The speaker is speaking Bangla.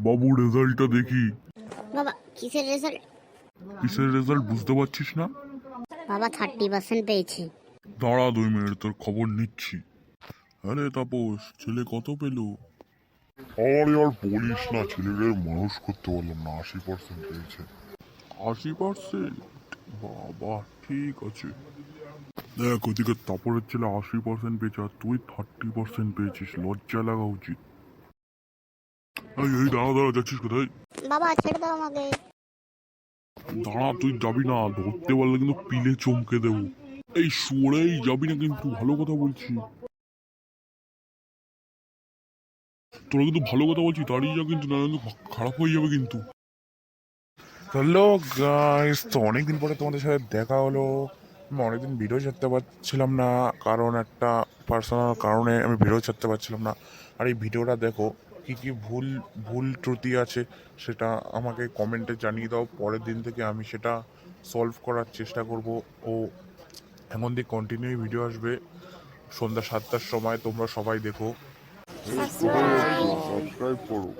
বাবু রেজাল্টটা দেখি। বাবা কিসের রেজাল্ট? কিসের রেজাল্ট বুঝতে পারছিস না? বাবা 30% পেয়েছি। দাঁড়া 2 মিনিট, তোর খবর নিচ্ছি। আরে তাপস, ছেলে কত পেলো? আরে আর বলিস না, ছেলেদের মানুষ করতে পারলাম না, 80% পেয়েছে। 80%? বাবা ঠিক আছে। দেখ ওদিকে তাপরের ছেলে 80% পেয়েছে আর তুই 30% পেয়েছিস, লজ্জা লাগা উচিত। এই দাঁড়া দাঁড়া, যাচ্ছিস কোথায়? বাবা ছেড়ে দাও আমাকে। দাঁড়া, তুই যাবি না, ধরতে পারলে কিন্তু পিলে চমকে দেবো। এই সরেই যাবি না কিন্তু, ভালো কথা বলছি। তোরা কিন্তু ভালো কথা বলছি, দাঁড়িয়ে যা কিন্তু, না খারাপ হয়ে যাবে কিন্তু। হ্যালো গাইস, তো অনেকদিন পরে তোমাদের সাথে দেখা হলো। আমি অনেকদিন ভিডিও ছাড়তে পারছিলাম না, কারণ একটা পার্সোনাল কারণে আমি ভিডিও ছাড়তে পারছিলাম না। আর এই ভিডিওটা দেখো, কি কি ভুল ভুল ত্রুটি আছে সেটা আমাকে কমেন্টে জানিয়ে দাও। পরের দিন থেকে আমি সেটা সলভ করার চেষ্টা করব। ও এখন দিয়ে কন্টিনিউ ভিডিও আসবে সন্ধ্যা 7টার সময়, তোমরা সবাই দেখো। সাবস্ক্রাইব। সাবস্ক্রাইব করো।